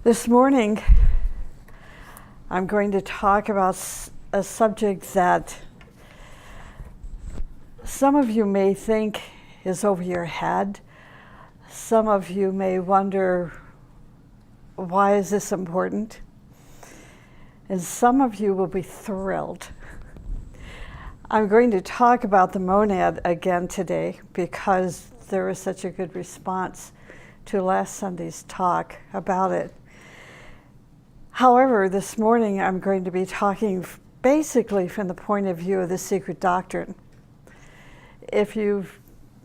This morning, I'm going to talk about a subject that some of you may think is over your head. Some of you may wonder, why is this important? And some of you will be thrilled. I'm going to talk about the monad again today because there was such a good response to last Sunday's talk about it. However, this morning I'm going to be talking basically from the point of view of the secret doctrine. If you've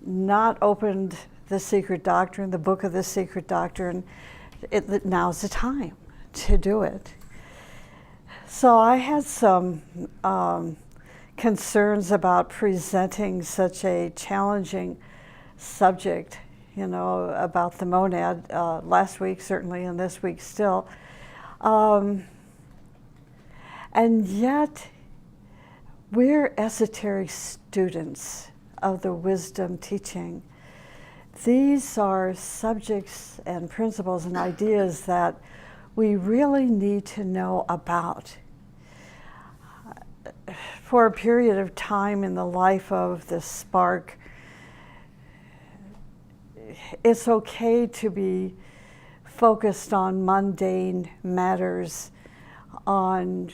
not opened the secret doctrine, the book of the secret doctrine, now's the time to do it. So I had some concerns about presenting such a challenging subject, about the monad last week certainly, and this week still. And yet, we're esoteric students of the wisdom teaching. These are subjects and principles and ideas that we really need to know about. For a period of time in the life of the spark, it's okay to be focused on mundane matters, on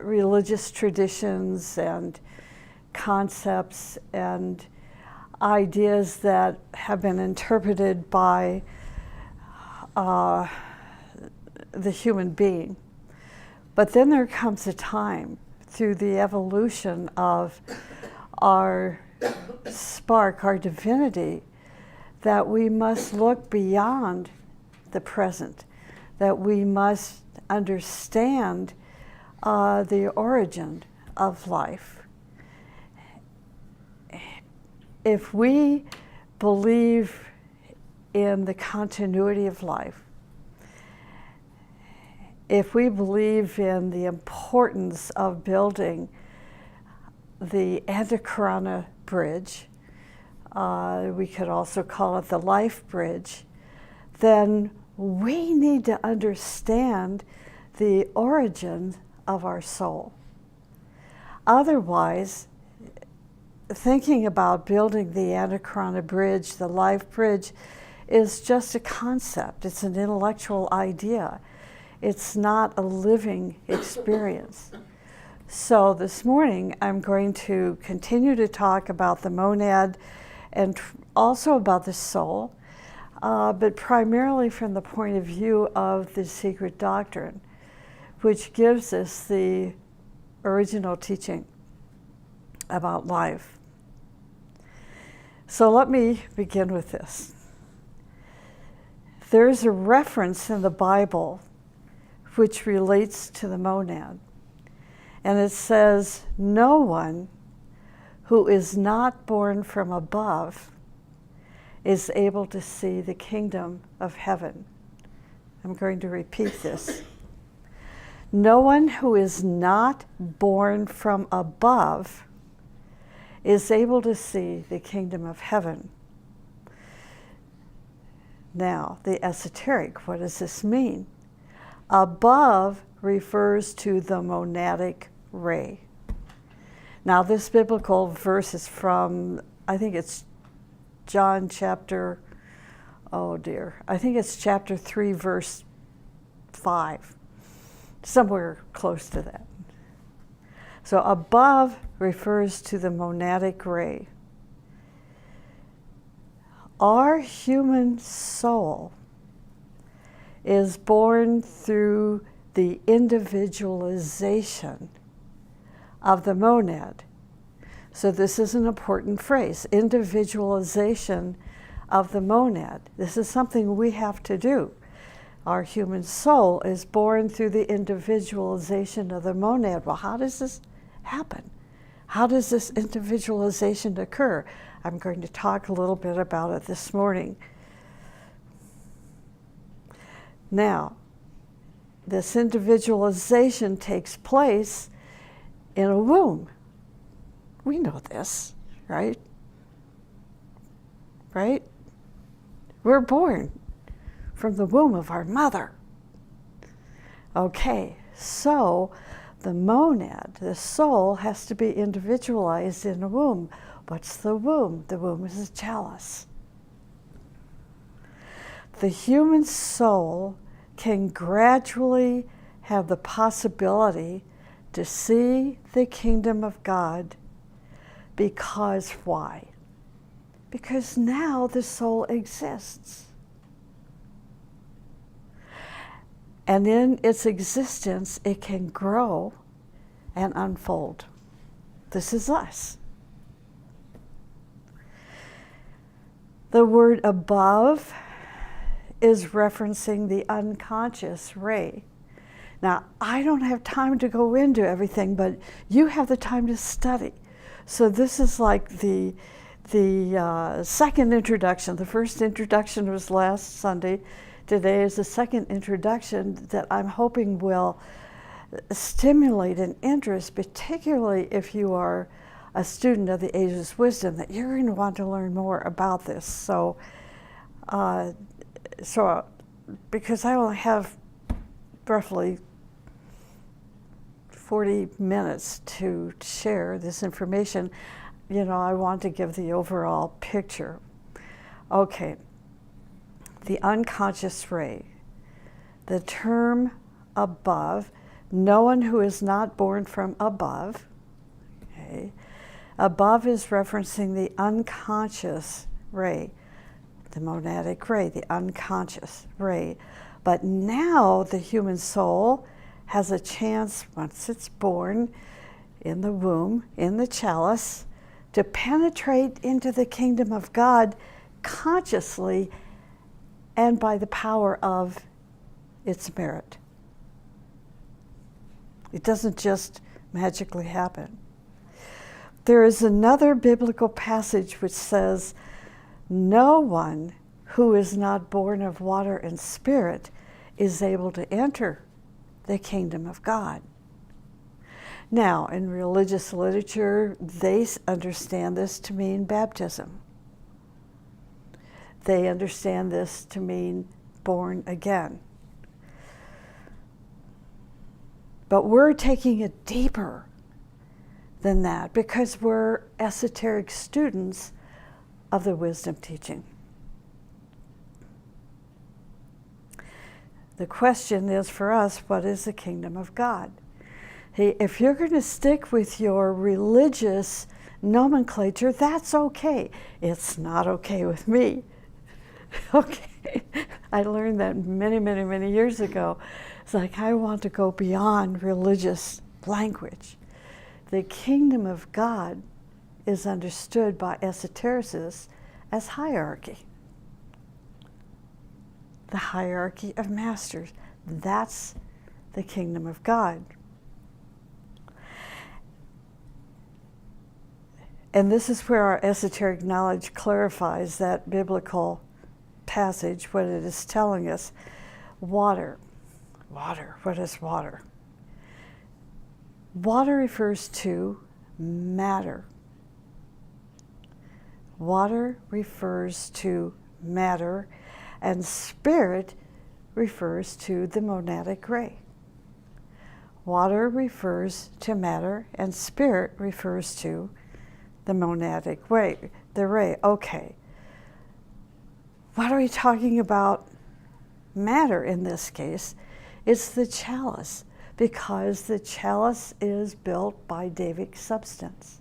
religious traditions and concepts and ideas that have been interpreted by the human being. But then there comes a time through the evolution of our spark, our divinity, that we must look beyond the present, that we must understand the origin of life. If we believe in the continuity of life, if we believe in the importance of building the Antakarana bridge, we could also call it the life bridge, then we need to understand the origin of our soul. Otherwise, thinking about building the Antakarana bridge, the life bridge, is just a concept. It's an intellectual idea. It's not a living experience. So this morning, I'm going to continue to talk about the monad and also about the soul, but primarily from the point of view of the secret doctrine, which gives us the original teaching about life. So let me begin with this. There's a reference in the Bible which relates to the monad, and it says, "No one who is not born from above is able to see the kingdom of heaven." I'm going to repeat this. No one who is not born from above is able to see the kingdom of heaven. Now, the esoteric, what does this mean? Above refers to the monadic ray. Now, this biblical verse is from, I think it's John chapter, I think it's chapter 3, verse 5, somewhere close to that. So above refers to the monadic ray. Our human soul is born through the individualization of the monad. So this is an important phrase, individualization of the monad. This is something we have to do. Our human soul is born through the individualization of the monad. Well, how does this happen? How does this individualization occur? I'm going to talk a little bit about it this morning. Now, this individualization takes place in a womb. We know this, right? We're born from the womb of our mother. Okay, so the monad, the soul, has to be individualized in a womb. What's the womb? The womb is a chalice. The human soul can gradually have the possibility to see the kingdom of God because why? Because now the soul exists. And in its existence, it can grow and unfold. This is us. The word above is referencing the unconscious ray. Now, I don't have time to go into everything, but you have the time to study. So this is like the second introduction. The first introduction was last Sunday. Today is the second introduction that I'm hoping will stimulate an interest, particularly if you are a student of the Ageless Wisdom, that you're going to want to learn more about this. So because I only have roughly 40 minutes to share this information, I want to give the overall picture. Okay, the unconscious ray. The term above, no one who is not born from above, okay? Above is referencing the unconscious ray, the monadic ray, the unconscious ray. But now the human soul has a chance, once it's born in the womb, in the chalice, to penetrate into the kingdom of God consciously and by the power of its merit. It doesn't just magically happen. There is another biblical passage which says, no one who is not born of water and spirit is able to enter the kingdom of God. Now, in religious literature, they understand this to mean baptism. They understand this to mean born again. But we're taking it deeper than that because we're esoteric students of the wisdom teaching. The question is for us, what is the kingdom of God? Hey, if you're going to stick with your religious nomenclature, that's okay. It's not okay with me. Okay, I learned that many, many, many years ago. It's like I want to go beyond religious language. The kingdom of God is understood by esotericists as hierarchy. The hierarchy of masters. That's the kingdom of God. And this is where our esoteric knowledge clarifies that biblical passage, what it is telling us. Water. Water. What is water? Water refers to matter. Water refers to matter, and spirit refers to the monadic ray. Water refers to matter, and spirit refers to the monadic ray, the ray. Okay. What are we talking about? Matter in this case. It's the chalice, because the chalice is built by Davic substance.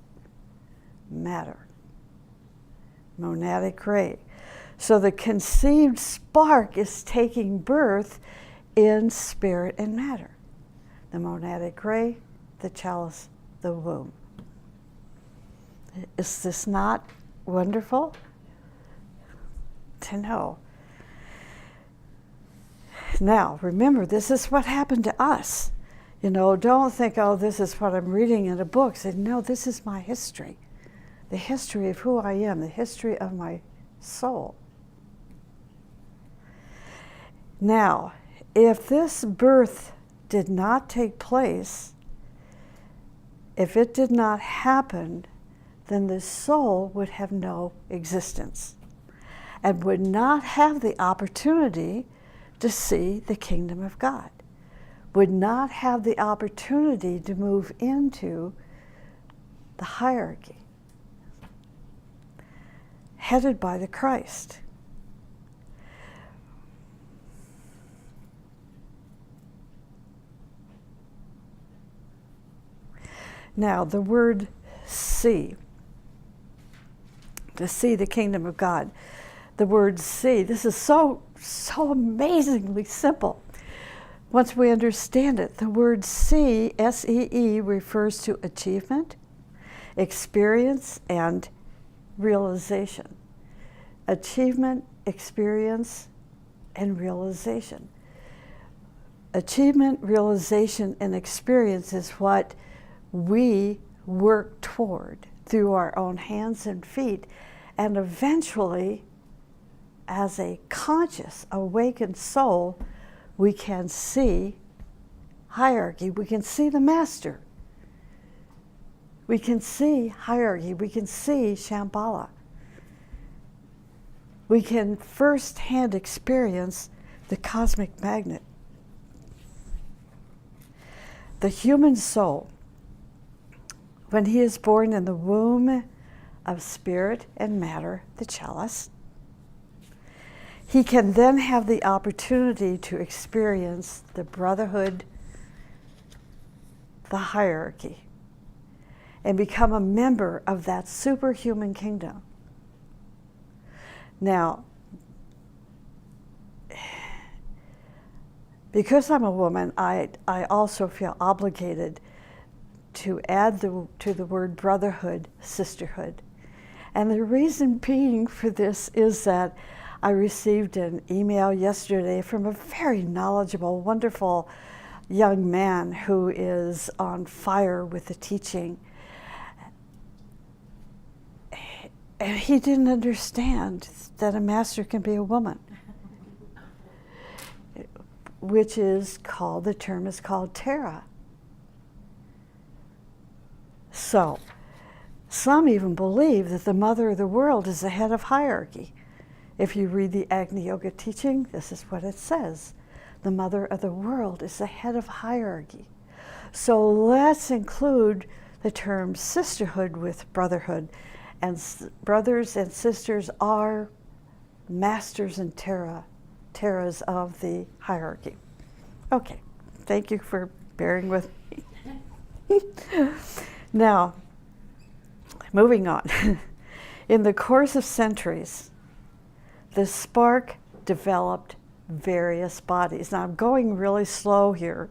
Matter. Monadic ray. So the conceived spark is taking birth in spirit and matter. The monadic ray, the chalice, the womb. Is this not wonderful to know? Now, remember, this is what happened to us. Don't think, oh, this is what I'm reading in a book. Say, no, this is my history. The history of who I am, the history of my soul. Now, if this birth did not take place, if it did not happen, then the soul would have no existence and would not have the opportunity to see the kingdom of God, would not have the opportunity to move into the hierarchy headed by the Christ. Now, the word see, to see the kingdom of God, the word see, this is so amazingly simple. Once we understand it, the word see, S-E-E, refers to achievement, experience, and realization. Achievement, experience, and realization. Achievement, realization, and experience is what we work toward through our own hands and feet, and eventually, as a conscious, awakened soul, we can see hierarchy. We can see the master. We can see hierarchy. We can see Shambhala. We can firsthand experience the cosmic magnet. The human soul, when he is born in the womb of spirit and matter, the chalice, he can then have the opportunity to experience the brotherhood, the hierarchy, and become a member of that superhuman kingdom. Now, because I'm a woman, I also feel obligated to add to the word brotherhood, sisterhood. And the reason being for this is that I received an email yesterday from a very knowledgeable, wonderful young man who is on fire with the teaching. And he didn't understand that a master can be a woman, which is called, the term is called Terra. So, some even believe that the mother of the world is the head of hierarchy. If you read the Agni Yoga teaching, this is what it says. The mother of the world is the head of hierarchy. So let's include the term sisterhood with brotherhood. And brothers and sisters are masters and terras of the hierarchy. Okay, thank you for bearing with me. Now, moving on. In the course of centuries, the spark developed various bodies. Now, I'm going really slow here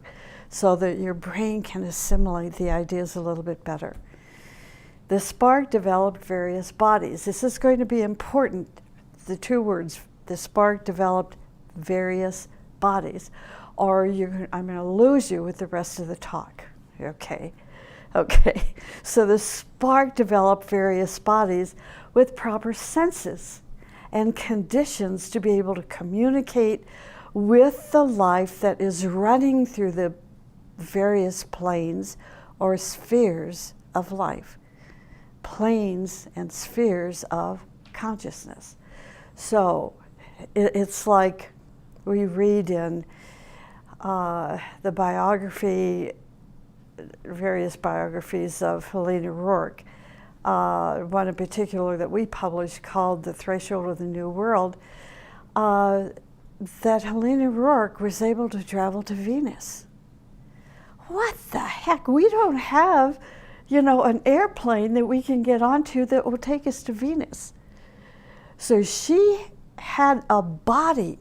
so that your brain can assimilate the ideas a little bit better. The spark developed various bodies. This is going to be important, the two words, the spark developed various bodies, or I'm going to lose you with the rest of the talk, okay? Okay, so the spark developed various bodies with proper senses and conditions to be able to communicate with the life that is running through the various planes or spheres of life, planes and spheres of consciousness. So it's like we read in the biography, various biographies of Helena Rourke, one in particular that we published called The Threshold of the New World, that Helena Rourke was able to travel to Venus. What the heck? We don't have, an airplane that we can get onto that will take us to Venus. So she had a body.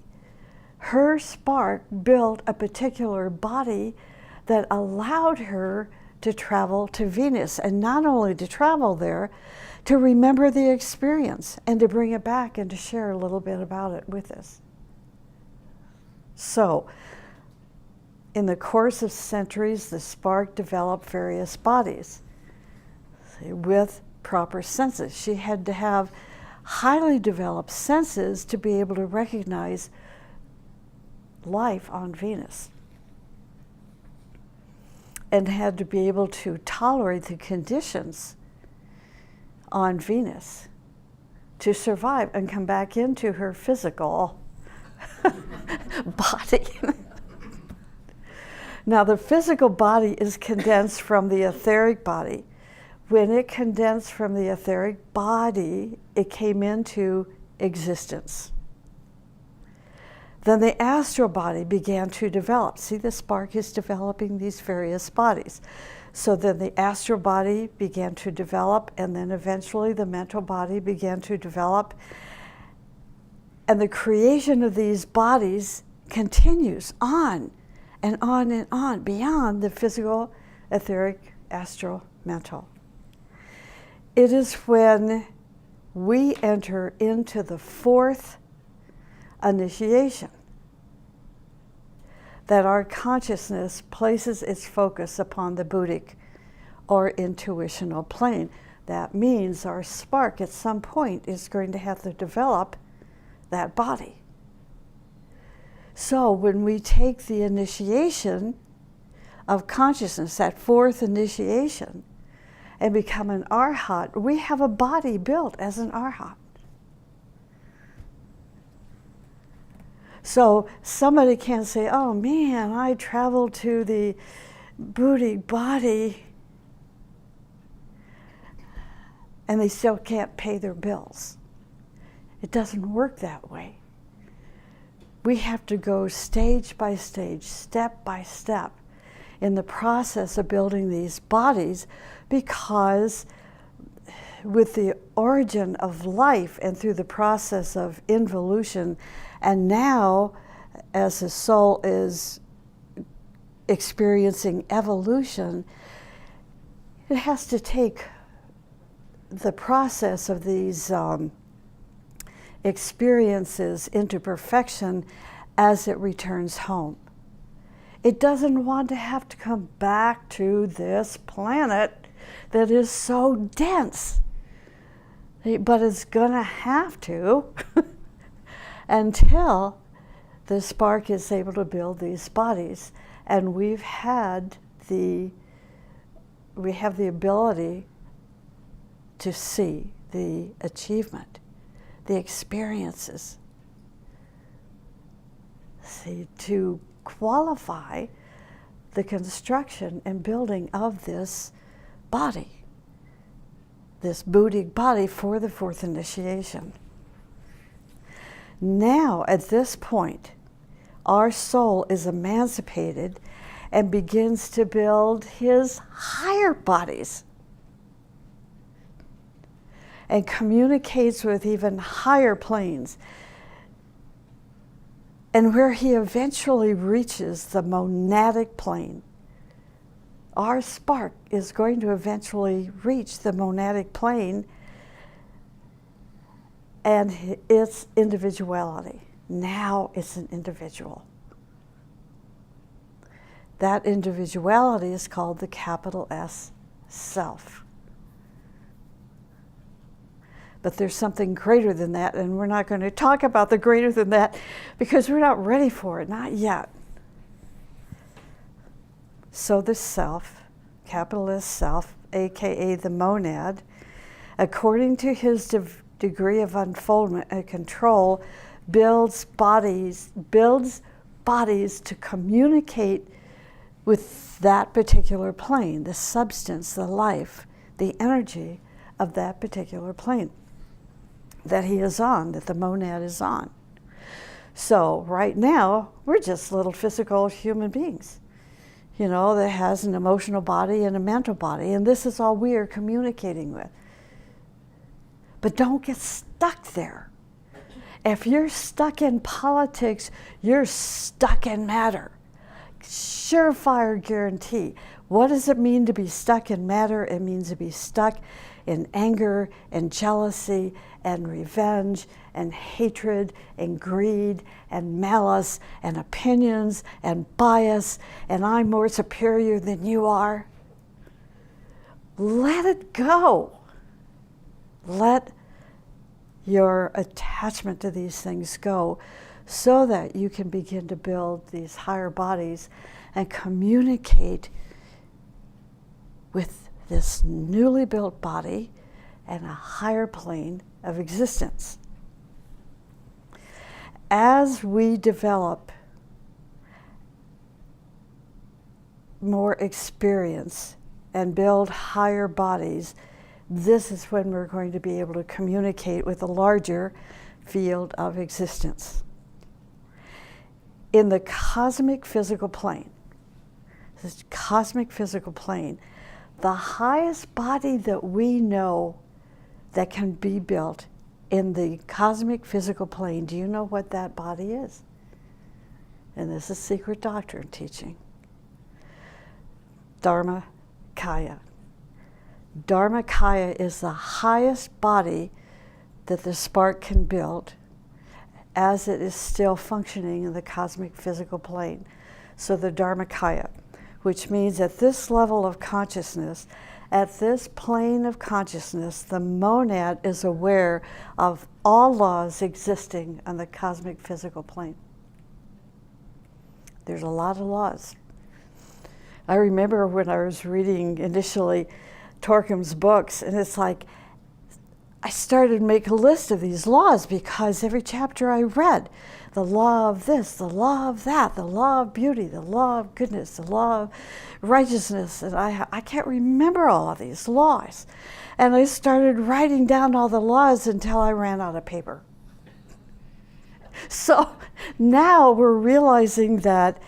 Her spark built a particular body that allowed her to travel to Venus, and not only to travel there, to remember the experience and to bring it back and to share a little bit about it with us. So, in the course of centuries, the spark developed various bodies with proper senses. She had to have highly developed senses to be able to recognize life on Venus, and had to be able to tolerate the conditions on Venus to survive and come back into her physical body. Now, the physical body is condensed from the etheric body. When it condensed from the etheric body, it came into existence. Then the astral body began to develop. See, the spark is developing these various bodies. So then the astral body began to develop, and then eventually the mental body began to develop. And the creation of these bodies continues on and on and on beyond the physical, etheric, astral, mental. It is when we enter into the fourth initiation that our consciousness places its focus upon the Buddhic or intuitional plane. That means our spark at some point is going to have to develop that body. So when we take the initiation of consciousness, that fourth initiation, and become an arhat, we have a body built as an arhat. So somebody can say, oh man, I traveled to the Buddhic body, and they still can't pay their bills. It doesn't work that way. We have to go stage by stage, step by step in the process of building these bodies, because with the origin of life and through the process of involution, and now as the soul is experiencing evolution, it has to take the process of these experiences into perfection as it returns home. It doesn't want to have to come back to this planet that is so dense, but it's gonna have to until the spark is able to build these bodies. And we have the ability to see the achievement, the experiences, see, to qualify the construction and building of this body, this Buddhic body for the fourth initiation. Now, at this point, our soul is emancipated and begins to build his higher bodies and communicates with even higher planes, and where he eventually reaches the monadic plane. Our spark is going to eventually reach the monadic plane and its individuality. Now it's an individual. That individuality is called the capital S self. But there's something greater than that, and we're not going to talk about the greater than that because we're not ready for it, not yet. So the self, capital S self, aka the monad, according to his degree of unfoldment and control, builds bodies to communicate with that particular plane, the substance, the life, the energy of that particular plane that he is on, that the monad is on. So right now, we're just little physical human beings, you know, that has an emotional body and a mental body, and this is all we are communicating with. But don't get stuck there. If you're stuck in politics, you're stuck in matter. Surefire guarantee. What does it mean to be stuck in matter? It means to be stuck in anger and jealousy and revenge and hatred and greed and malice and opinions and bias and I'm more superior than you are. Let it go. Let your attachment to these things go so that you can begin to build these higher bodies and communicate with this newly built body and a higher plane of existence. as we develop more experience and build higher bodies, this is when we're going to be able to communicate with a larger field of existence. In the cosmic physical plane, this cosmic physical plane, the highest body that we know that can be built in the cosmic physical plane, do you know what that body is? And this is secret doctrine teaching. Dharmakaya. Dharmakaya is the highest body that the spark can build as it is still functioning in the cosmic physical plane. So the Dharmakaya, which means at this level of consciousness, at this plane of consciousness, the monad is aware of all laws existing on the cosmic physical plane. There's a lot of laws. I remember when I was reading initially Torkham's books, and it's like I started to make a list of these laws because every chapter I read, the law of this, the law of that, the law of beauty, the law of goodness, the law of righteousness, and I can't remember all of these laws. And I started writing down all the laws until I ran out of paper. So now we're realizing that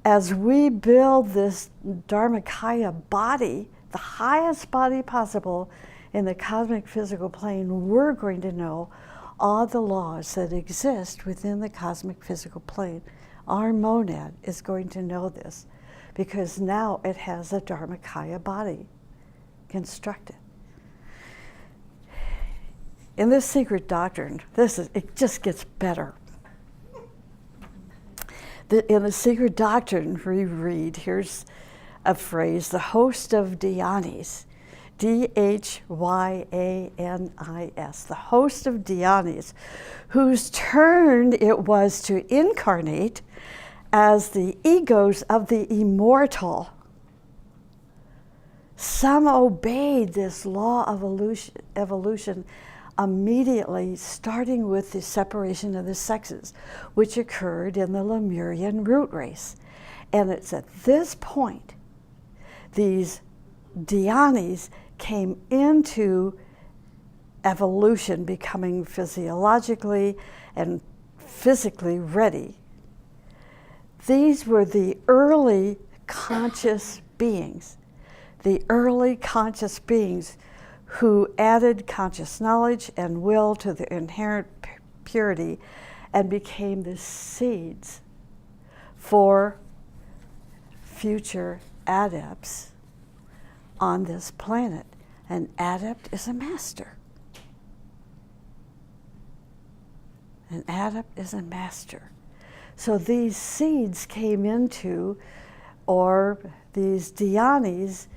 as we build this Dharmakaya body, the highest body possible in the cosmic physical plane, we're going to know all the laws that exist within the cosmic physical plane. Our monad is going to know this because now it has a Dharmakaya body constructed. In this secret doctrine, it just gets better. In the secret doctrine we read, here's a phrase, the host of Dhyanis, Dhyanis, the host of Dhyanis, whose turn it was to incarnate as the egos of the immortal. Some obeyed this law of evolution immediately, starting with the separation of the sexes, which occurred in the Lemurian root race. And it's at this point these Dhyanis came into evolution, becoming physiologically and physically ready. These were the early conscious beings, who added conscious knowledge and will to the inherent purity and became the seeds for future adepts on this planet. An adept is a master. An adept is a master. So these seeds came into, or these Dhyanis,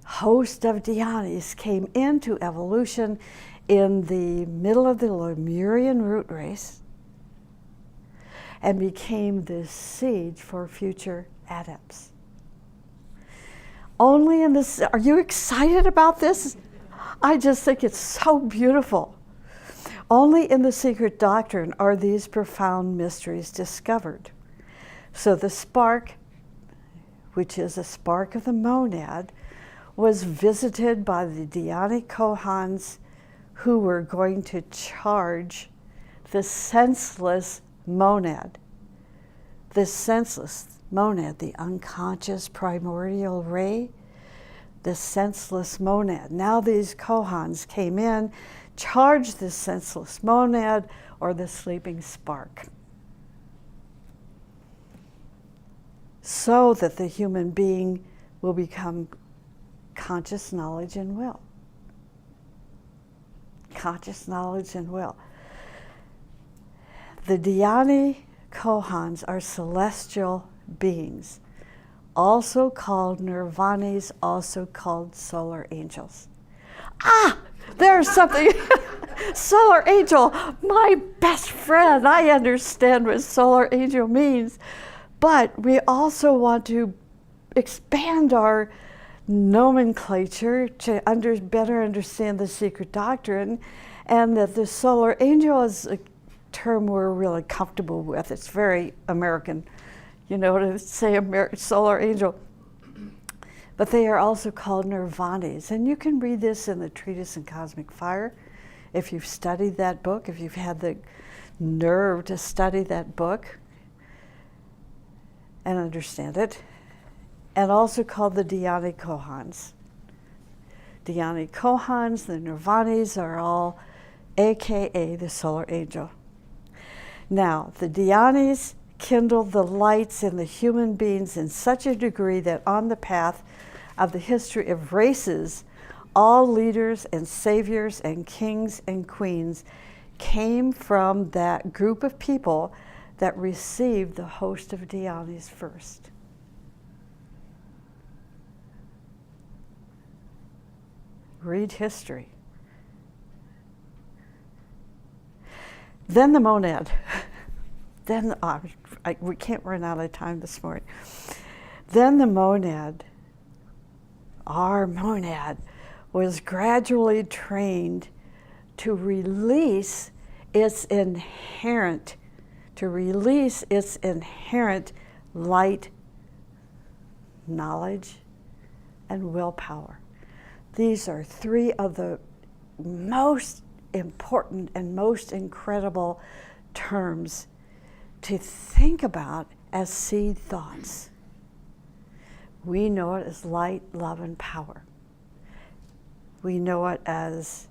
host of Dhyanis, came into evolution in the middle of the Lemurian root race and became the seed for future adepts. Only in this, are you excited about this? I just think it's so beautiful. Only in the secret doctrine are these profound mysteries discovered. So the spark, which is a spark of the monad, was visited by the Dhyani Kohans who were going to charge the senseless monad. The senseless monad, the unconscious primordial ray, the senseless monad. Now these Kohans came in, charged the senseless monad or the sleeping spark, so that the human being will become conscious knowledge and will. Conscious knowledge and will. The Dhyani Kohans are celestial beings, also called nirvanis, also called solar angels. There's something. Solar angel, my best friend. I understand what solar angel means, but we also want to expand our nomenclature to better understand the secret doctrine, and that the solar angel is a term we're really comfortable with. It's very American, to say solar angel. But they are also called nirvanis. And you can read this in the Treatise on Cosmic Fire. If you've studied that book, if you've had the nerve to study that book and understand it. And also called the Dhyani Kohans. Dhyani Kohans, the nirvanis, are all AKA the solar angel. Now, the Dhyanis kindled the lights in the human beings in such a degree that on the path of the history of races, all leaders and saviors and kings and queens came from that group of people that received the host of Dhyanis first. Read history. Then the monad. Then we can't run out of time this morning. Then the monad, our monad, was gradually trained to release its inherent light, knowledge, and willpower. These are three of the most important and most incredible terms to think about as seed thoughts. We know it as light, love, and power. We know it as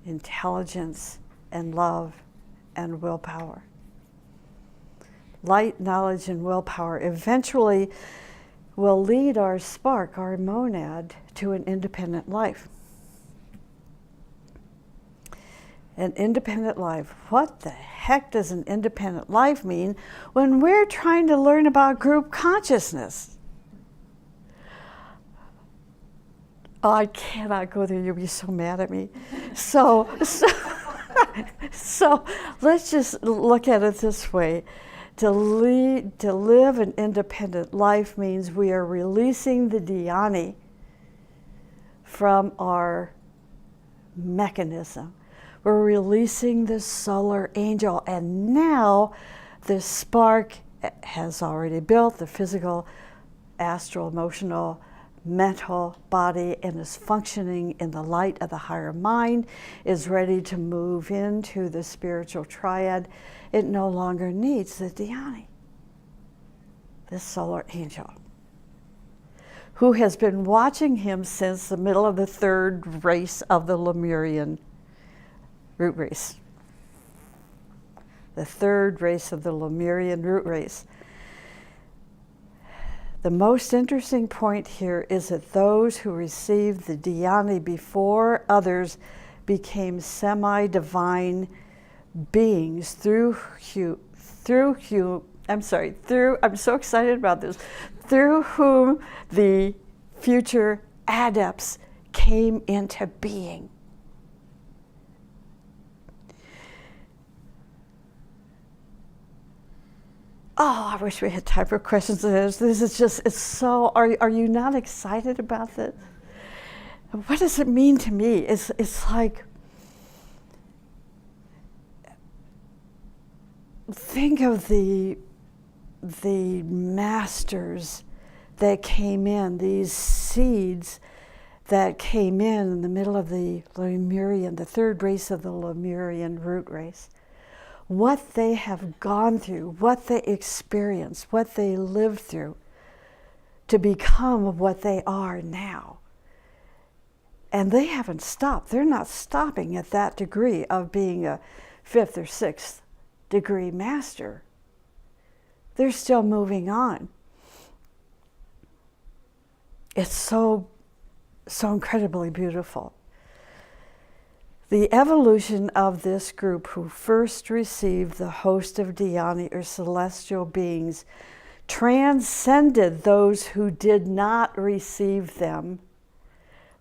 intelligence and love and willpower. Light, knowledge, and willpower eventually will lead our spark, our monad, to an independent life. An independent life. What the heck does an independent life mean when we're trying to learn about group consciousness? Oh, I cannot go there. You'll be so mad at me. So let's just look at it this way. To live an independent life means we are releasing the Dhyani from our mechanism. We're releasing the solar angel, and now the spark has already built the physical, astral, emotional, mental body, and is functioning in the light of the higher mind, is ready to move into the spiritual triad. It no longer needs the Dhyani, the solar angel, who has been watching him since the middle of the third race of the Lemurian root race. The third race of the Lemurian root race. The most interesting point here is that those who received the Dhyani before others became semi-divine beings I'm so excited about this, through whom the future adepts came into being. Oh, I wish we had time for questions. This is just, it's so, are you not excited about this? What does it mean to me? It's like, think of the masters that came in, these seeds that came in the middle of the Lemurian, the third race of the Lemurian root race. What they have gone through, what they experienced, what they lived through to become what they are now. And they haven't stopped. They're not stopping at that degree of being a 5th or 6th degree master. They're still moving on. It's so incredibly beautiful. The evolution of this group who first received the host of Dhyani, or celestial beings, transcended those who did not receive them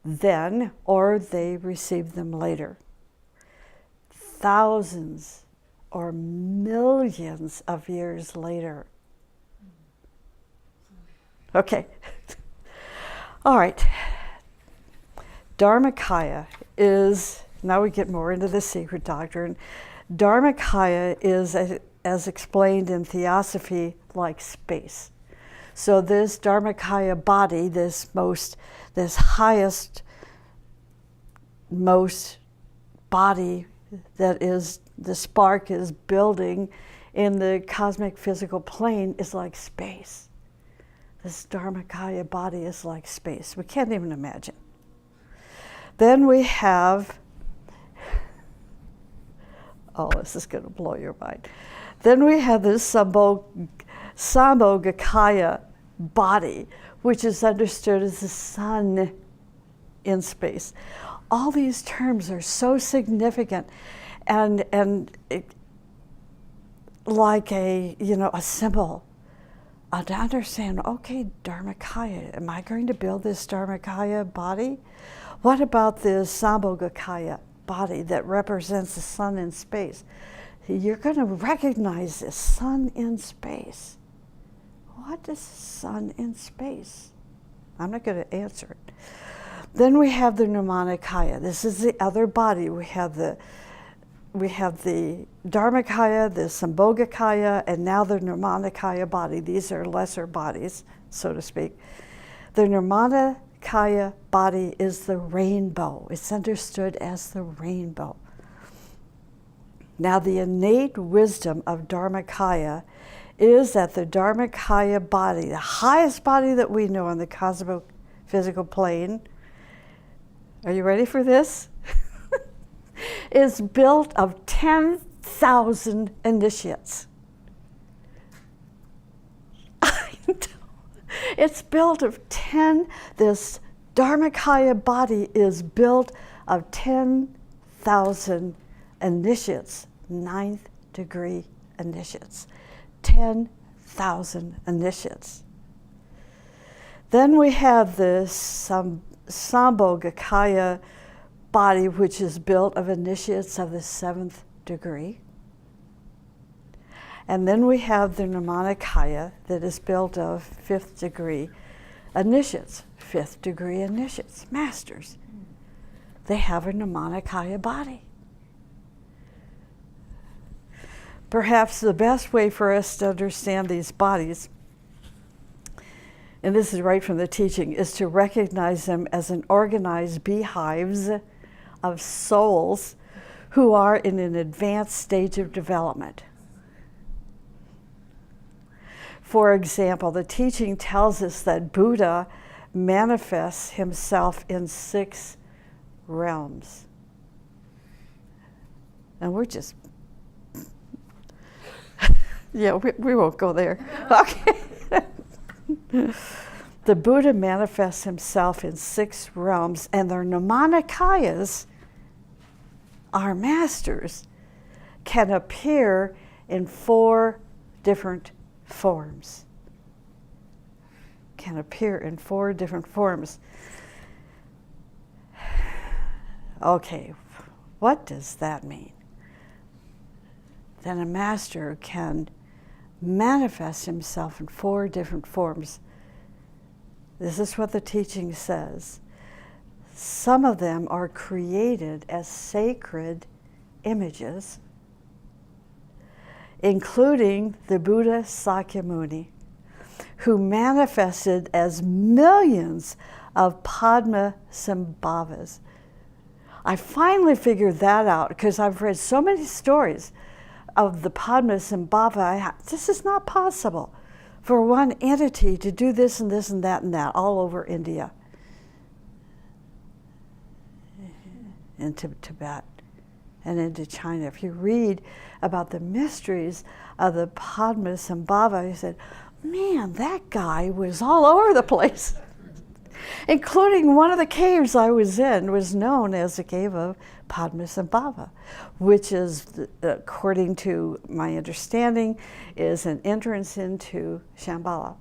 then, or they received them later. Thousands or millions of years later. Okay. All right. Dharmakaya is, now we get more into the secret doctrine. Dharmakaya is, as explained in Theosophy, like space. So this Dharmakaya body, this highest, most body that is, the spark is building in the cosmic physical plane, is like space. This Dharmakaya body is like space. We can't even imagine. Then we have, oh, this is going to blow your mind. Then we have this Sambhogakaya body, which is understood as the sun in space. All these terms are so significant and like a symbol. To understand, okay, Dharmakaya, am I going to build this Dharmakaya body? What about this Sambhogakaya body that represents the sun in space? You're going to recognize this sun in space. What is sun in space? I'm not going to answer it. Then we have the Nirmanakaya. This is the other body. We have the Dharmakaya, the Sambhogakaya, and now the Nirmanakaya body. These are lesser bodies, so to speak. The Nirmanakaya body is the rainbow. It's understood as the rainbow. Now, the innate wisdom of Dharmakaya is that the Dharmakaya body, the highest body that we know on the cosmic physical plane, are you ready for this? Is built of 10,000 initiates. I know. It's built of this Dharmakaya body is built of 10,000 initiates, 9th degree initiates. 10,000 initiates. Then we have the Sambhogakaya body, which is built of initiates of the 7th degree. And then we have the Nirmanakaya that is built of 5th degree initiates. 5th degree initiates, masters. They have a Nirmanakaya body. Perhaps the best way for us to understand these bodies, and this is right from the teaching, is to recognize them as an organized beehives of souls who are in an advanced stage of development. For example, the teaching tells us that Buddha manifests himself in 6 realms. And we're just, yeah, we won't go there. Okay. The Buddha manifests himself in 6 realms, and their Nirmanakayas, our masters, can appear in 4 different forms. Can appear in 4 different forms. Okay, what does that mean? Then a master can manifest himself in 4 different forms. This is what the teaching says. Some of them are created as sacred images, including the Buddha Sakyamuni, who manifested as millions of Padmasambhavas. I finally figured that out because I've read so many stories of the Padmasambhava. This is not possible for one entity to do this and this and that all over India, into Tibet, and into China. If you read about the mysteries of the Padmasambhava, you said, man, that guy was all over the place. Including one of the caves I was in was known as the cave of Padmasambhava, which is, according to my understanding, is an entrance into Shambhala.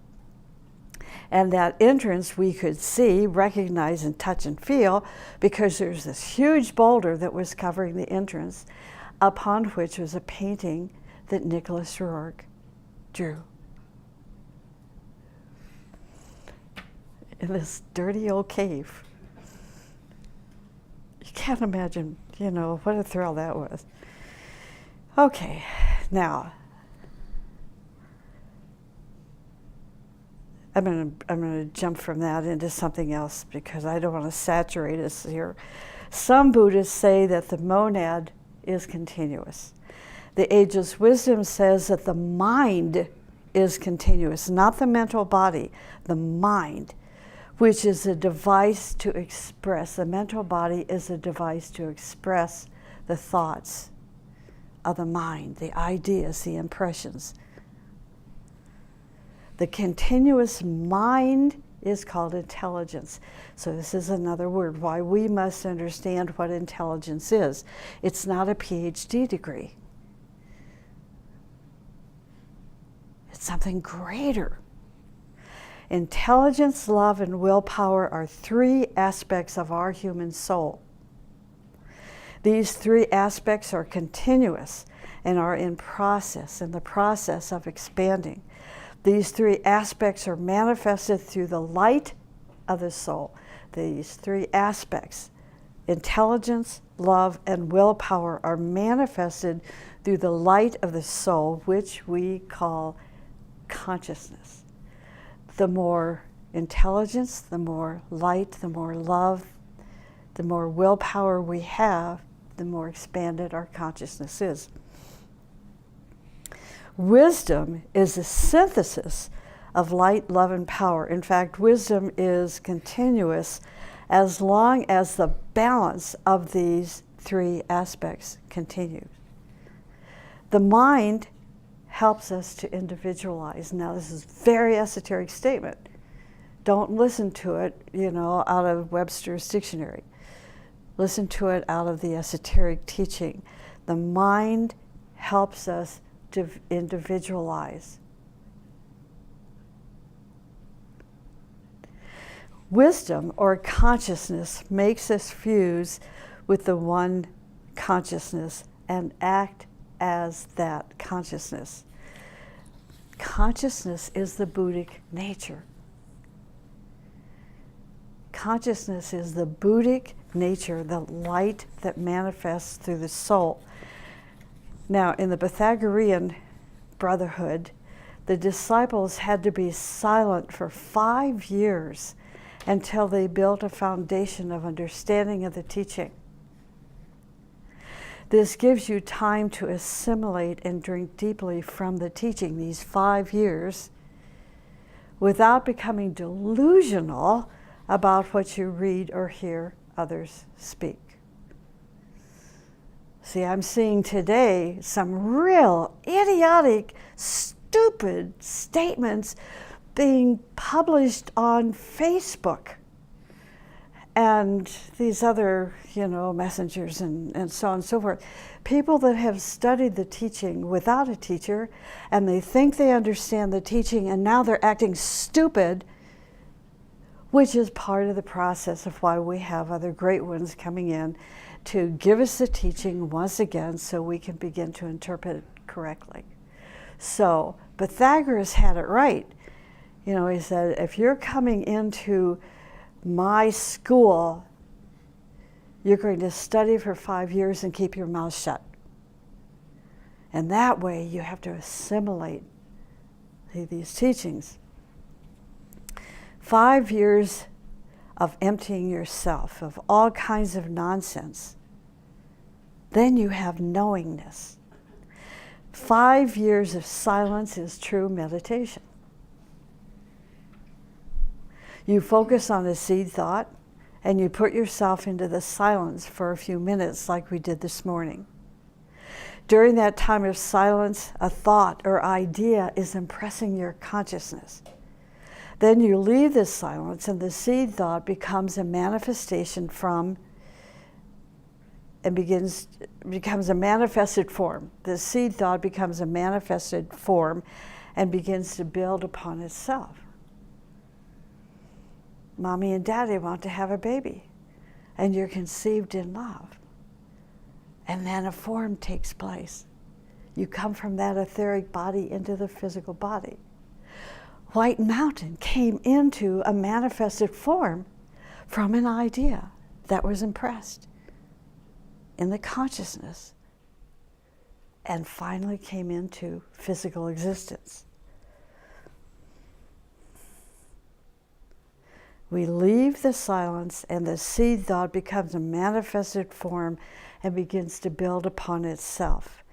And that entrance we could see, recognize, and touch and feel because there's this huge boulder that was covering the entrance, upon which was a painting that Nicholas Rourke drew. In this dirty old cave. You can't imagine, what a thrill that was. Okay, now I'm going to jump from that into something else because I don't want to saturate us here. Some Buddhists say that the monad is continuous. The Ageless Wisdom says that the mind is continuous, not the mental body, the mind, which is a device to express. The mental body is a device to express the thoughts of the mind, the ideas, the impressions. The continuous mind is called intelligence. So this is another word why we must understand what intelligence is. It's not a PhD degree. It's something greater. Intelligence, love, and willpower are three aspects of our human soul. These three aspects are continuous and are in the process of expanding. These three aspects are manifested through the light of the soul. These three aspects, intelligence, love, and willpower, are manifested through the light of the soul, which we call consciousness. The more intelligence, the more light, the more love, the more willpower we have, the more expanded our consciousness is. Wisdom is a synthesis of light, love, and power. In fact, wisdom is continuous as long as the balance of these three aspects continues. The mind helps us to individualize. Now, this is a very esoteric statement. Don't listen to it, out of Webster's dictionary. Listen to it out of the esoteric teaching. The mind helps us to individualize. Wisdom or consciousness makes us fuse with the one consciousness and act as that consciousness. Consciousness is the Buddhic nature. Consciousness is the Buddhic nature, the light that manifests through the soul. Now, in the Pythagorean Brotherhood, the disciples had to be silent for 5 years until they built a foundation of understanding of the teaching. This gives you time to assimilate and drink deeply from the teaching, these 5 years, without becoming delusional about what you read or hear others speak. See, I'm seeing today some real idiotic, stupid statements being published on Facebook and these other, messengers and so on and so forth. People that have studied the teaching without a teacher, and they think they understand the teaching, and now they're acting stupid, which is part of the process of why we have other great ones coming in to give us the teaching once again so we can begin to interpret it correctly. So Pythagoras had it right. He said, if you're coming into my school, you're going to study for 5 years and keep your mouth shut. And that way you have to assimilate these teachings. 5 years of emptying yourself of all kinds of nonsense. Then you have knowingness. 5 years of silence is true meditation. You focus on a seed thought and you put yourself into the silence for a few minutes like we did this morning. During that time of silence, a thought or idea is impressing your consciousness. Then you leave this silence and the seed thought becomes a manifestation becomes a manifested form. The seed thought becomes a manifested form and begins to build upon itself. Mommy and Daddy want to have a baby, and you're conceived in love. And then a form takes place. You come from that etheric body into the physical body. White Mountain came into a manifested form from an idea that was impressed in the consciousness and finally came into physical existence. We leave the silence, and the seed thought becomes a manifested form and begins to build upon itself.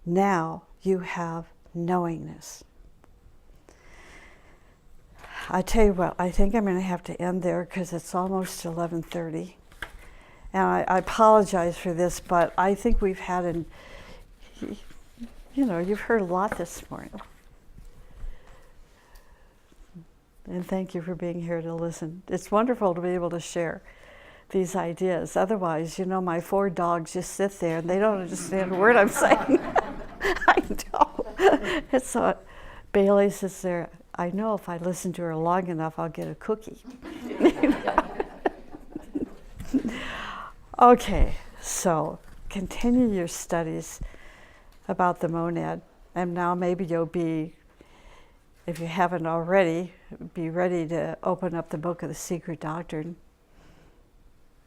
Now you have knowingness. I tell you what, I think I'm going to have to end there because it's almost 11:30. And I apologize for this, but I think we've had you've heard a lot this morning. And thank you for being here to listen. It's wonderful to be able to share these ideas. Otherwise, my 4 dogs just sit there and they don't understand a word I'm saying. I know. It's so Bailey sits there. I know if I listen to her long enough, I'll get a cookie. Okay, so continue your studies about the monad, and now maybe you'll be, if you haven't already, be ready to open up the book of the Secret Doctrine,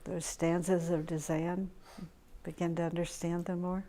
those stanzas of Dzan, begin to understand them more.